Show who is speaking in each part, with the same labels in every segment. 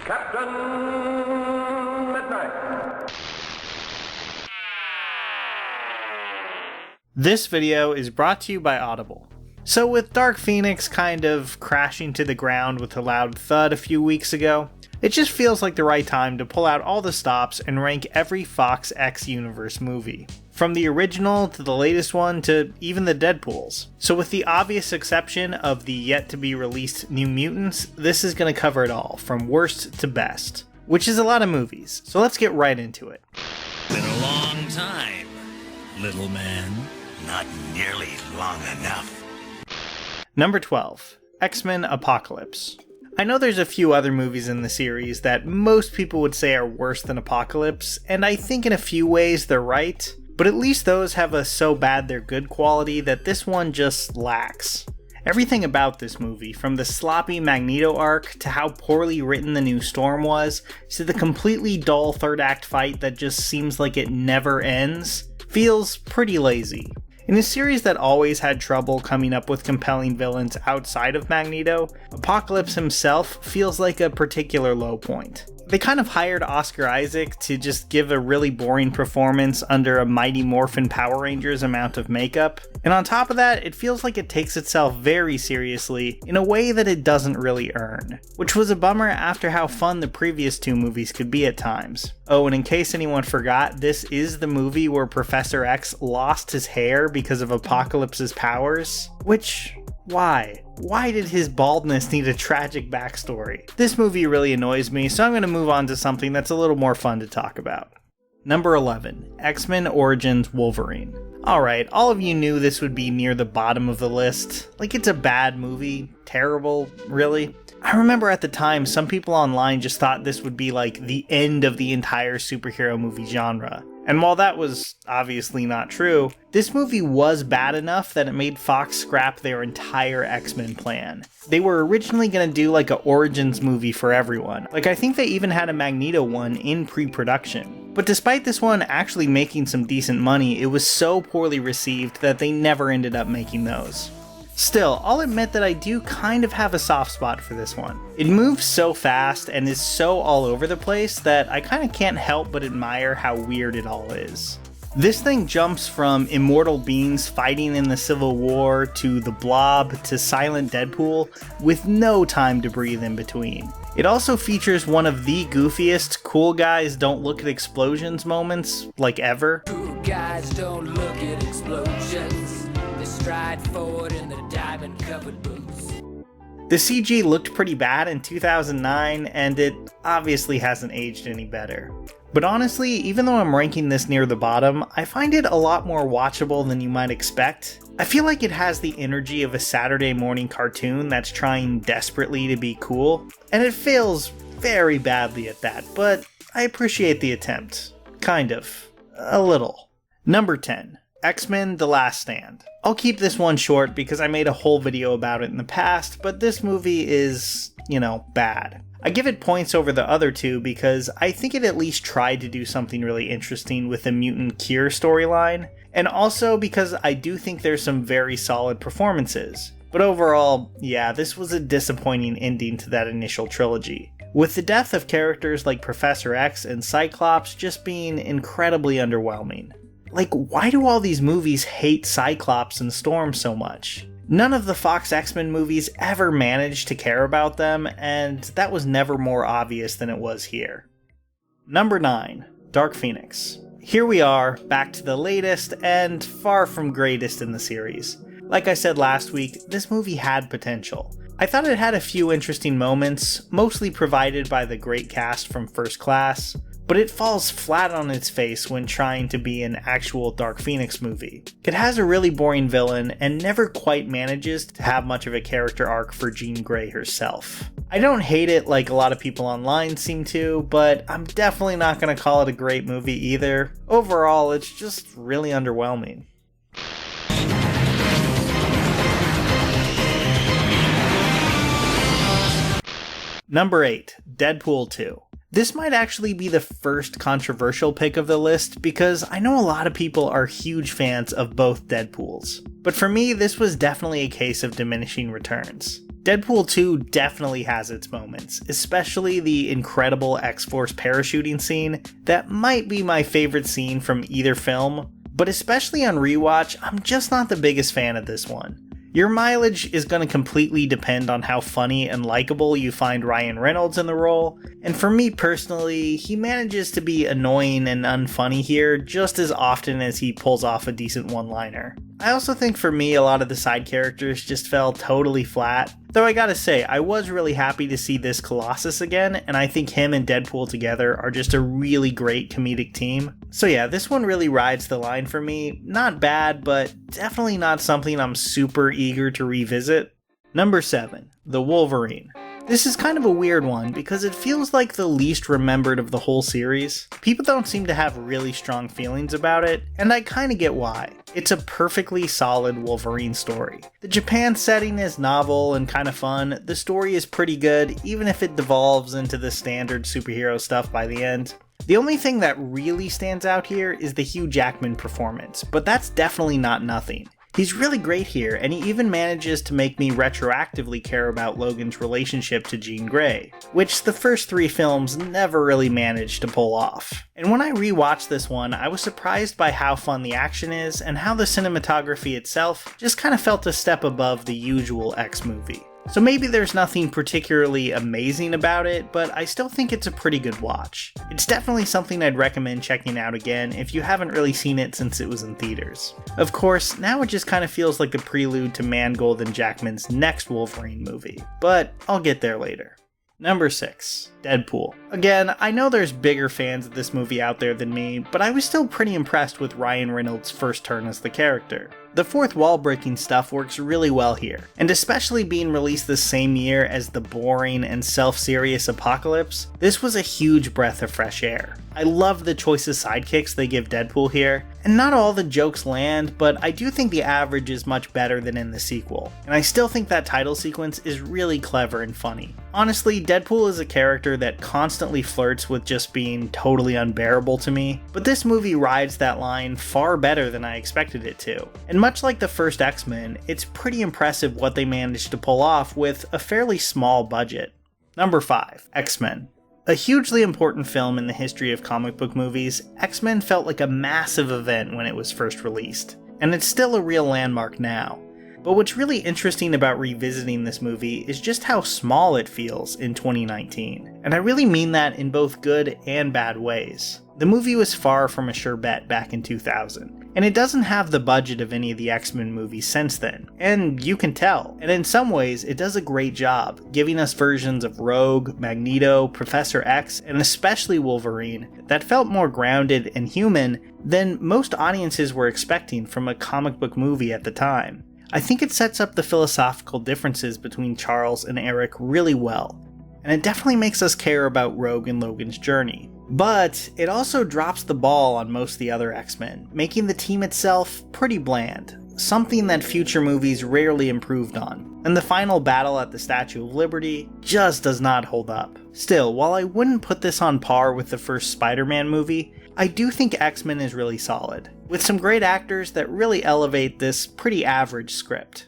Speaker 1: Captain Midnight.
Speaker 2: This video is brought to you by Audible. So with Dark Phoenix kind of crashing to the ground with a loud thud a few weeks ago, it just feels like the right time to pull out all the stops and rank every Fox X Universe movie. From the original to the latest one to even the Deadpools. So with the obvious exception of the yet to be released New Mutants, this is going to cover it all, from worst to best. Which is a lot of movies, so let's get right into it.
Speaker 3: Been a long time, little man. Not nearly long enough.
Speaker 2: Number 12. X-Men Apocalypse. I know there's a few other movies in the series that most people would say are worse than Apocalypse, and I think in a few ways they're right. But at least those have a so bad they're good quality that this one just lacks. Everything about this movie, from the sloppy Magneto arc to how poorly written the new Storm was, to the completely dull third act fight that just seems like it never ends, feels pretty lazy. In a series that always had trouble coming up with compelling villains outside of Magneto, Apocalypse himself feels like a particular low point. They kind of hired Oscar Isaac to just give a really boring performance under a Mighty Morphin Power Rangers amount of makeup, and on top of that, it feels like it takes itself very seriously in a way that it doesn't really earn, which was a bummer after how fun the previous two movies could be at times. Oh, and in case anyone forgot, this is the movie where Professor X lost his hair because of Apocalypse's powers, which... why? Why did his baldness need a tragic backstory? This movie really annoys me, so I'm going to move on to something that's a little more fun to talk about. Number 11. X-Men Origins Wolverine. Alright, all of you knew this would be near the bottom of the list. Like, it's a bad movie. Terrible, really. I remember at the time, some people online just thought this would be like the end of the entire superhero movie genre. And while that was obviously not true, this movie was bad enough that it made Fox scrap their entire X-Men plan. They were originally going to do like a Origins movie for everyone. Like, I think they even had a Magneto one in pre-production. But despite this one actually making some decent money, it was so poorly received that they never ended up making those. Still, I'll admit that I do kind of have a soft spot for this one. It moves so fast and is so all over the place that I kind of can't help but admire how weird it all is. This thing jumps from immortal beings fighting in the Civil War to the Blob to Silent Deadpool with no time to breathe in between. It also features one of the goofiest cool guys don't look at explosions moments, like ever.
Speaker 4: Cool guys don't look at explosions. They stride forward in their diamond-covered boots.
Speaker 2: The CG looked pretty bad in 2009, and it obviously hasn't aged any better. But honestly, even though I'm ranking this near the bottom, I find it a lot more watchable than you might expect. I feel like it has the energy of a Saturday morning cartoon that's trying desperately to be cool, and it fails very badly at that, but I appreciate the attempt. Kind of. A little. Number 10. X-Men The Last Stand. I'll keep this one short because I made a whole video about it in the past, but this movie is, bad. I give it points over the other two because I think it at least tried to do something really interesting with the mutant cure storyline, and also because I do think there's some very solid performances. But overall, yeah, this was a disappointing ending to that initial trilogy, with the death of characters like Professor X and Cyclops just being incredibly underwhelming. Like, why do all these movies hate Cyclops and Storm so much? None of the Fox X-Men movies ever managed to care about them, and that was never more obvious than it was here. Number 9. Dark Phoenix. Here we are, back to the latest and far from greatest in the series. Like I said last week, this movie had potential. I thought it had a few interesting moments, mostly provided by the great cast from First Class, but it falls flat on its face when trying to be an actual Dark Phoenix movie. It has a really boring villain and never quite manages to have much of a character arc for Jean Grey herself. I don't hate it like a lot of people online seem to, but I'm definitely not going to call it a great movie either. Overall, it's just really underwhelming. Number 8. Deadpool 2. This might actually be the first controversial pick of the list because I know a lot of people are huge fans of both Deadpools. But for me, this was definitely a case of diminishing returns. Deadpool 2 definitely has its moments, especially the incredible X-Force parachuting scene that might be my favorite scene from either film, but especially on rewatch, I'm just not the biggest fan of this one. Your mileage is going to completely depend on how funny and likable you find Ryan Reynolds in the role, and for me personally, he manages to be annoying and unfunny here just as often as he pulls off a decent one-liner. I also think for me, a lot of the side characters just fell totally flat, though I gotta say, I was really happy to see this Colossus again, and I think him and Deadpool together are just a really great comedic team. So yeah, this one really rides the line for me. Not bad, but definitely not something I'm super eager to revisit. Number 7, The Wolverine. This is kind of a weird one because it feels like the least remembered of the whole series. People don't seem to have really strong feelings about it, and I kinda get why. It's a perfectly solid Wolverine story. The Japan setting is novel and kinda fun, the story is pretty good even if it devolves into the standard superhero stuff by the end. The only thing that really stands out here is the Hugh Jackman performance, but that's definitely not nothing. He's really great here, and he even manages to make me retroactively care about Logan's relationship to Jean Grey, which the first 3 films never really managed to pull off. And when I rewatched this one, I was surprised by how fun the action is, and how the cinematography itself just kind of felt a step above the usual X movie. So maybe there's nothing particularly amazing about it, but I still think it's a pretty good watch. It's definitely something I'd recommend checking out again if you haven't really seen it since it was in theaters. Of course, now it just kind of feels like a prelude to Mangold and Jackman's next Wolverine movie, but I'll get there later. Number 6, Deadpool. Again, I know there's bigger fans of this movie out there than me, but I was still pretty impressed with Ryan Reynolds' first turn as the character. The fourth wall breaking stuff works really well here, and especially being released the same year as the boring and self-serious Apocalypse, this was a huge breath of fresh air. I love the choice of sidekicks they give Deadpool here, and not all the jokes land, but I do think the average is much better than in the sequel, and I still think that title sequence is really clever and funny. Honestly, Deadpool is a character that constantly flirts with just being totally unbearable to me, but this movie rides that line far better than I expected it to. And much like the first X-Men, it's pretty impressive what they managed to pull off with a fairly small budget. Number 5, XMen. A hugely important film in the history of comic book movies, X-Men felt like a massive event when it was first released, and it's still a real landmark now. But what's really interesting about revisiting this movie is just how small it feels in 2019, and I really mean that in both good and bad ways. The movie was far from a sure bet back in 2000, and it doesn't have the budget of any of the X-Men movies since then, and you can tell. And in some ways, it does a great job, giving us versions of Rogue, Magneto, Professor X, and especially Wolverine that felt more grounded and human than most audiences were expecting from a comic book movie at the time. I think it sets up the philosophical differences between Charles and Eric really well, and it definitely makes us care about Rogue and Logan's journey. But it also drops the ball on most of the other X-Men, making the team itself pretty bland, something that future movies rarely improved on. And the final battle at the Statue of Liberty just does not hold up. Still, while I wouldn't put this on par with the first Spider-Man movie, I do think X-Men is really solid, with some great actors that really elevate this pretty average script.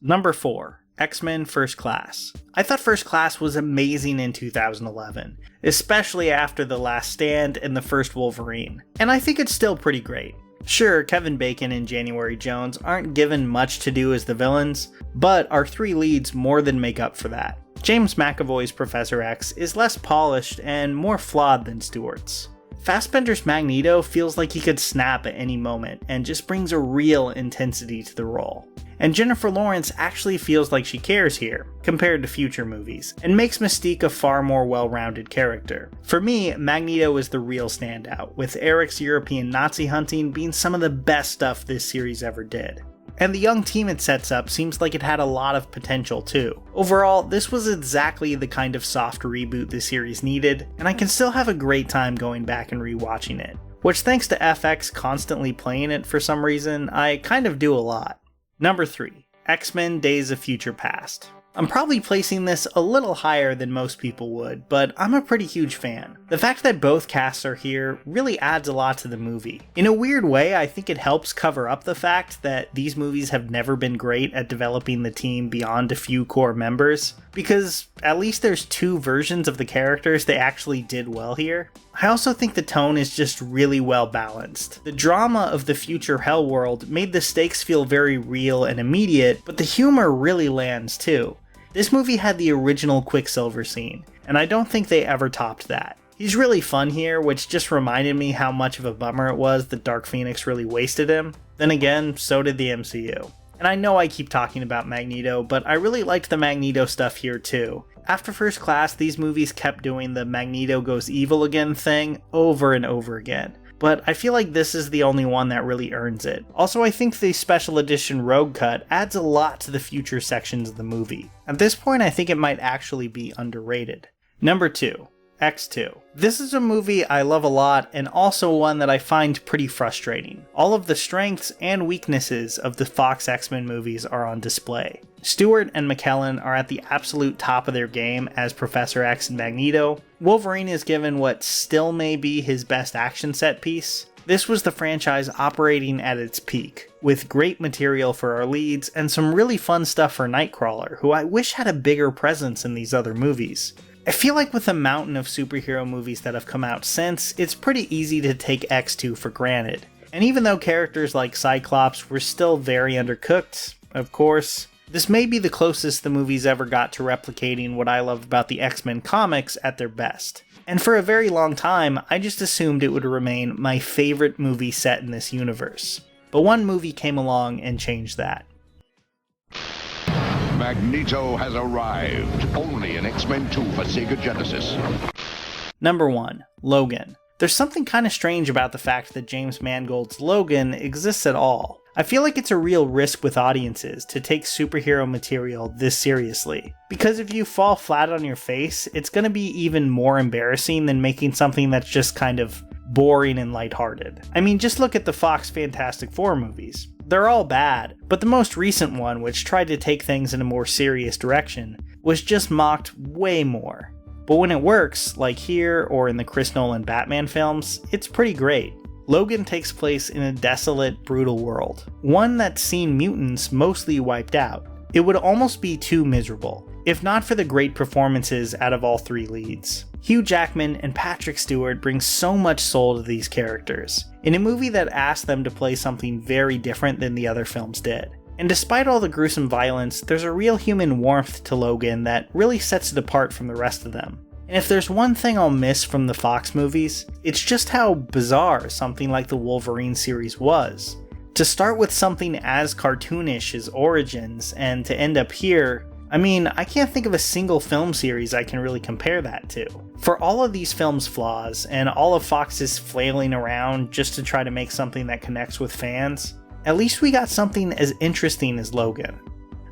Speaker 2: Number 4, X-Men First Class. I thought First Class was amazing in 2011, especially after The Last Stand and the first Wolverine, and I think it's still pretty great. Sure, Kevin Bacon and January Jones aren't given much to do as the villains, but our 3 leads more than make up for that. James McAvoy's Professor X is less polished and more flawed than Stewart's. Fassbender's Magneto feels like he could snap at any moment and just brings a real intensity to the role. And Jennifer Lawrence actually feels like she cares here, compared to future movies, and makes Mystique a far more well-rounded character. For me, Magneto is the real standout, with Eric's European Nazi hunting being some of the best stuff this series ever did. And the young team it sets up seems like it had a lot of potential too. Overall, this was exactly the kind of soft reboot the series needed, and I can still have a great time going back and rewatching it. Which, thanks to FX constantly playing it for some reason, I kind of do a lot. Number 3, X-Men Days of Future Past. I'm probably placing this a little higher than most people would, but I'm a pretty huge fan. The fact that both casts are here really adds a lot to the movie. In a weird way, I think it helps cover up the fact that these movies have never been great at developing the team beyond a few core members, because at least there's two versions of the characters they actually did well here. I also think the tone is just really well balanced. The drama of the future Hell world made the stakes feel very real and immediate, but the humor really lands too. This movie had the original Quicksilver scene, and I don't think they ever topped that. He's really fun here, which just reminded me how much of a bummer it was that Dark Phoenix really wasted him. Then again, so did the MCU. And I know I keep talking about Magneto, but I really liked the Magneto stuff here too. After First Class, these movies kept doing the Magneto goes evil again thing over and over again. But I feel like this is the only one that really earns it. Also, I think the special edition Rogue Cut adds a lot to the future sections of the movie. At this point, I think it might actually be underrated. Number 2. X2. This is a movie I love a lot, and also one that I find pretty frustrating. All of the strengths and weaknesses of the Fox X-Men movies are on display. Stewart and McKellen are at the absolute top of their game as Professor X and Magneto. Wolverine is given what still may be his best action set piece. This was the franchise operating at its peak, with great material for our leads and some really fun stuff for Nightcrawler, who I wish had a bigger presence in these other movies. I feel like with the mountain of superhero movies that have come out since, it's pretty easy to take X2 for granted. And even though characters like Cyclops were still very undercooked, of course, this may be the closest the movies ever got to replicating what I love about the X-Men comics at their best. And for a very long time, I just assumed it would remain my favorite movie set in this universe. But one movie came along and changed that.
Speaker 1: Magneto has arrived, only in X-Men 2 for Sega Genesis.
Speaker 2: Number 1. Logan. There's something kind of strange about the fact that James Mangold's Logan exists at all. I feel like it's a real risk with audiences to take superhero material this seriously. Because if you fall flat on your face, it's going to be even more embarrassing than making something that's just kind of boring and lighthearted. I mean, just look at the Fox Fantastic Four movies. They're all bad, but the most recent one, which tried to take things in a more serious direction, was just mocked way more. But when it works, like here or in the Chris Nolan Batman films, it's pretty great. Logan takes place in a desolate, brutal world, one that's seen mutants mostly wiped out. It would almost be too miserable, if not for the great performances out of all three leads. Hugh Jackman and Patrick Stewart bring so much soul to these characters, in a movie that asked them to play something very different than the other films did. And despite all the gruesome violence, there's a real human warmth to Logan that really sets it apart from the rest of them. And if there's one thing I'll miss from the Fox movies, it's just how bizarre something like the Wolverine series was. To start with something as cartoonish as Origins, and to end up here, I mean, I can't think of a single film series I can really compare that to. For all of these films' flaws, and all of Fox's flailing around just to try to make something that connects with fans, at least we got something as interesting as Logan.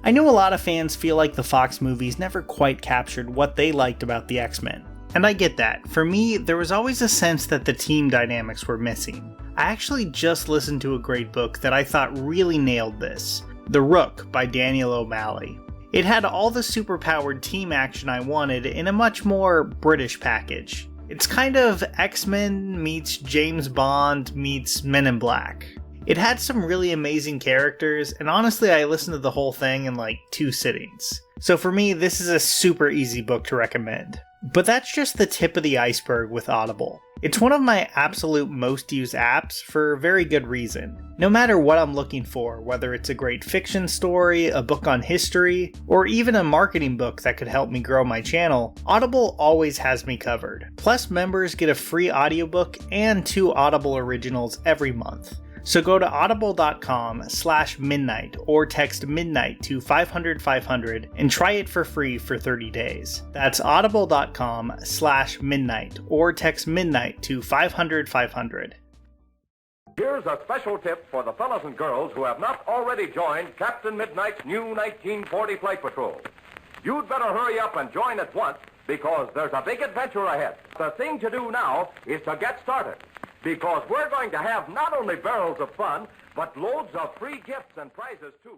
Speaker 2: I know a lot of fans feel like the Fox movies never quite captured what they liked about the X-Men. And I get that. For me, there was always a sense that the team dynamics were missing. I actually just listened to a great book that I thought really nailed this. The Rook by Daniel O'Malley. It had all the superpowered team action I wanted in a much more British package. It's kind of X-Men meets James Bond meets Men in Black. It had some really amazing characters, and honestly I listened to the whole thing in like 2 sittings. So for me, this is a super easy book to recommend. But that's just the tip of the iceberg with Audible. It's one of my absolute most used apps for a very good reason. No matter what I'm looking for, whether it's a great fiction story, a book on history, or even a marketing book that could help me grow my channel, Audible always has me covered. Plus, members get a free audiobook and 2 Audible originals every month. So go to audible.com/midnight or text midnight to 500-500 and try it for free for 30 days. That's audible.com/midnight or text midnight to 500-500.
Speaker 5: Here's a special tip for the fellas and girls who have not already joined Captain Midnight's new 1940 Flight Patrol. You'd better hurry up and join at once because there's a big adventure ahead. The thing to do now is to get started. Because we're going to have not only barrels of fun, but loads of free gifts and prizes, too.